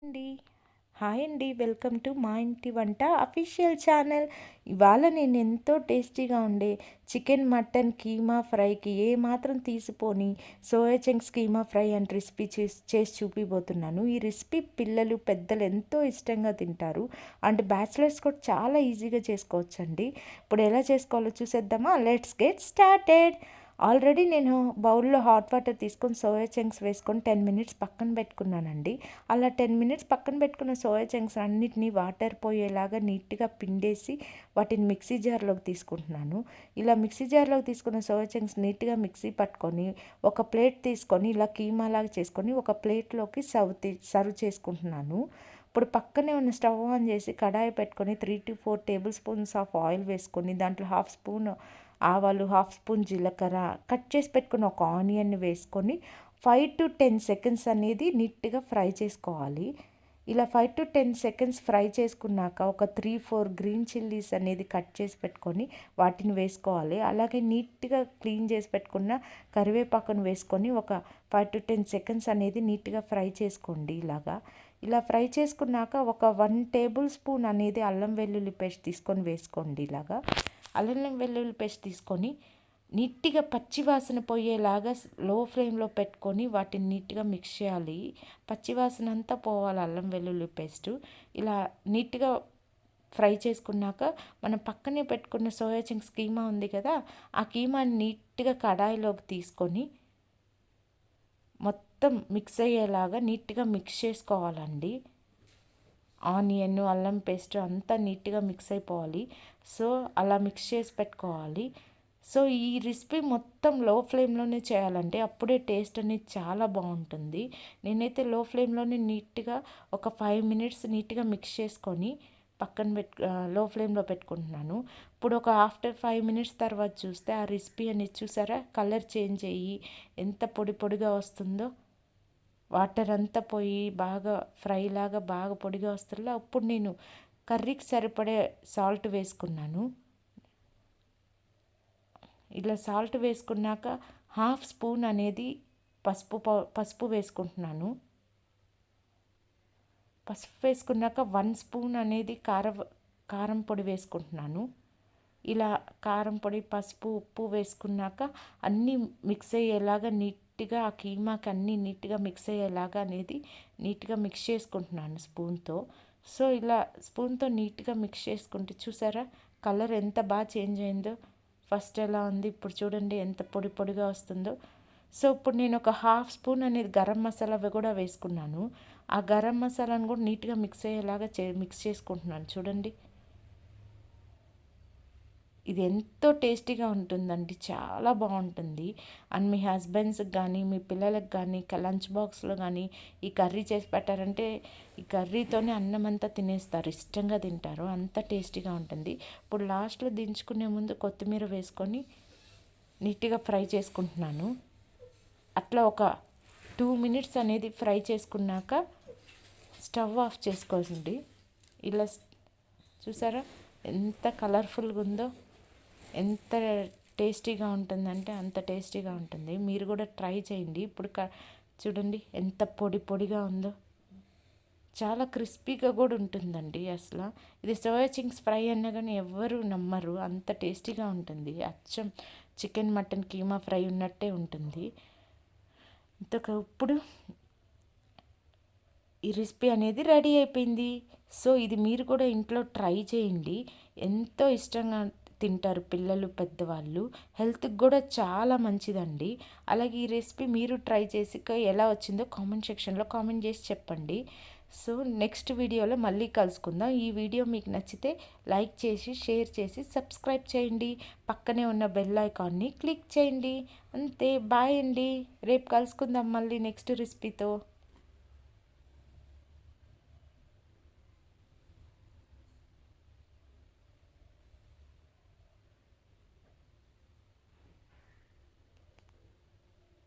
అండి. హాయ్ అండి, welcome to మా ఇంటి వంట అఫీషియల్ ఛానల్. ఇవాళ నేను ఎంతో టేస్టీగా ఉండే చికెన్ మటన్ కీమా ఫ్రైకి ఏమాత్రం తీసిపోని soya chunks keema fry and recipe చేసి చూపిపోతున్నాను. ఈ రెసిపీ పిల్లలు పెద్దలు ఎంతో ఇష్టంగా తింటారు అండ్ బ్యాచిలర్స్ కూడా చాలా ఈజీగా చేసుకోవచ్చండి. ఇప్పుడు ఎలా చేసుకోవాలో చూసేద్దామా? Let's get started. ఆల్రెడీ నేను బౌల్లో హాట్ వాటర్ తీసుకొని సోయా చంక్స్ వేసుకొని 10 మినిట్స్ పక్కన పెట్టుకున్నానండి. అలా 10 మినిట్స్ పక్కన పెట్టుకున్న సోయా చంక్స్ అన్నిటినీ వాటర్ పోయేలాగా నీట్గా పిండేసి వాటిని మిక్సీ జార్లోకి తీసుకుంటున్నాను. ఇలా మిక్సీ జార్లోకి తీసుకున్న సోయా చంక్స్ నీట్గా మిక్సీ పట్టుకొని ఒక ప్లేట్ తీసుకొని ఇలా కీమా లాగా చేసుకొని ఒక ప్లేట్లోకి సర్వ్ చేసుకుంటున్నాను. ఇప్పుడు పక్కనే ఉన్న స్టవ్ ఆన్ చేసి కడాయి పెట్టుకొని 3 to 4 table spoons of oil వేసుకొని దాంట్లో 1/2 స్పూన్ ఆవాలు, 1/2 స్పూన్ జీలకర్ర, కట్ చేసి పెట్టుకున్న ఒక ఆనియన్ వేసుకొని 5 to 10 సెకండ్స్ అనేది నీట్గా ఫ్రై చేసుకోవాలి. ఇలా 5 to 10 సెకండ్స్ ఫ్రై చేసుకున్నాక ఒక 3-4 గ్రీన్ చిల్లీస్ అనేది కట్ చేసి పెట్టుకొని వాటిని వేసుకోవాలి. అలాగే నీట్గా క్లీన్ చేసి పెట్టుకున్న కరివేపాకును వేసుకొని ఒక 5 to 10 సెకండ్స్ అనేది నీట్గా ఫ్రై చేసుకోండి. ఇలా ఫ్రై చేసుకున్నాక ఒక 1 టేబుల్ స్పూన్ అనేది అల్లం వెల్లుల్లి పేస్ట్ తీసుకొని వేసుకోండి. అల్లం వెల్లుల్లి పేస్ట్ తీసుకొని నీట్గా పచ్చివాసన పోయేలాగా లో ఫ్లేమ్లో పెట్టుకొని వాటిని నీట్గా మిక్స్ చేయాలి. పచ్చివాసన అంతా పోవాలి అల్లం వెల్లుల్లి పేస్టు. ఇలా నీట్గా ఫ్రై చేసుకున్నాక మనం పక్కనే పెట్టుకున్న సోయా చంక్స్ కీమా ఉంది కదా, ఆ కీమాని నీట్గా కడాయిలోకి తీసుకొని మొత్తం మిక్స్ అయ్యేలాగా నీట్గా మిక్స్ చేసుకోవాలండి. ఆనియన్, అల్లం పేస్ట్ అంతా నీట్గా మిక్స్ అయిపోవాలి. సో అలా మిక్స్ చేసి పెట్టుకోవాలి. సో ఈ రెసిపీ మొత్తం లో ఫ్లేమ్లోనే చేయాలంటే అప్పుడే టేస్ట్ అనేది చాలా బాగుంటుంది. నేనైతే లో ఫ్లేమ్లోనే నీట్గా ఒక 5 మినిట్స్ నీట్గా మిక్స్ చేసుకొని లో ఫ్లేమ్లో పెట్టుకుంటున్నాను. ఇప్పుడు ఒక ఆఫ్టర్ 5 మినిట్స్ తర్వాత చూస్తే ఆ రెసిపీ అనేది చూసారా, కలర్ చేంజ్ అయ్యి ఎంత పొడి పొడిగా వస్తుందో. వాటర్ అంతా పోయి బాగా ఫ్రై లాగా బాగా పొడిగా వస్తుందో. అప్పుడు నేను కర్రీకి సరిపడే సాల్ట్ వేసుకున్నాను. ఇలా సాల్ట్ వేసుకున్నాక 1/2 స్పూన్ అనేది పసుపు వేసుకుంటున్నాను. పసుపు వేసుకున్నాక 1 స్పూన్ అనేది కారం పొడి వేసుకుంటున్నాను. ఇలా కారం పొడి, పసుపు, ఉప్పు వేసుకున్నాక అన్నీ మిక్స్ అయ్యేలాగా నీట్గా ఆ కీమాకి అన్నీ నీట్గా మిక్స్ అయ్యేలాగా అనేది నీట్గా మిక్స్ చేసుకుంటున్నాను స్పూన్తో. సో ఇలా స్పూన్తో నీట్గా మిక్స్ చేసుకుంటే చూసారా కలర్ ఎంత బాగా చేంజ్ అయిందో. ఫస్ట్ ఎలా ఉంది, ఇప్పుడు చూడండి ఎంత పొడి పొడిగా వస్తుందో. సో ఇప్పుడు నేను ఒక 1/2 స్పూన్ అనేది గరం మసాలా కూడా వేసుకున్నాను. ఆ గరం మసాలాను కూడా నీట్గా మిక్స్ అయ్యేలాగా మిక్స్ చేసుకుంటున్నాను. చూడండి, ఇది ఎంతో టేస్టీగా ఉంటుందండి, చాలా బాగుంటుంది. అండ్ మీ హస్బెండ్స్కి కానీ మీ పిల్లలకు కానీ లంచ్ బాక్స్లో కానీ ఈ కర్రీ చేసి పెట్టారంటే ఈ కర్రీతోనే అన్నం అంతా తినేస్తారు, ఇష్టంగా తింటారు, అంత టేస్టీగా ఉంటుంది. ఇప్పుడు లాస్ట్లో దించుకునే ముందు కొత్తిమీర వేసుకొని నీట్గా ఫ్రై చేసుకుంటున్నాను. అట్లా ఒక 2 మినిట్స్ అనేది ఫ్రై చేసుకున్నాక స్టవ్ ఆఫ్ చేసుకోండి. ఇలా చూసారా ఎంత కలర్ఫుల్గా ఉందో, ఎంత టేస్టీగా ఉంటుందంటే అంత టేస్టీగా ఉంటుంది. మీరు కూడా ట్రై చేయండి. ఇప్పుడు చూడండి ఎంత పొడి పొడిగా ఉందో, చాలా క్రిస్పీగా కూడా ఉంటుందండి. అసలు ఇది సోయా చంక్స్ ఫ్రై అన్నా కానీ ఎవ్వరూ నమ్మరు, అంత టేస్టీగా ఉంటుంది. అచ్చం చికెన్ మటన్ కీమా ఫ్రై ఉన్నట్టే ఉంటుంది. ఇప్పుడు ఈ రెసిపీ అనేది రెడీ అయిపోయింది. సో ఇది మీరు కూడా ఇంట్లో ట్రై చేయండి, ఎంతో ఇష్టంగా తింటారు పిల్లలు, పెద్దవాళ్ళు. హెల్త్కి కూడా చాలా మంచిదండి. అలాగే ఈ రెసిపీ మీరు ట్రై చేసి ఎలా వచ్చిందో కామెంట్ సెక్షన్లో కామెంట్ చేసి చెప్పండి. సో నెక్స్ట్ వీడియోలో మళ్ళీ కలుసుకుందాం. ఈ వీడియో మీకు నచ్చితే లైక్ చేసి, షేర్ చేసి, సబ్స్క్రైబ్ చేయండి. పక్కనే ఉన్న బెల్ ఐకాన్ని క్లిక్ చేయండి. అంతే, బాయ్ అండి. రేపు కలుసుకుందాం మళ్ళీ నెక్స్ట్ రెసిపీతో.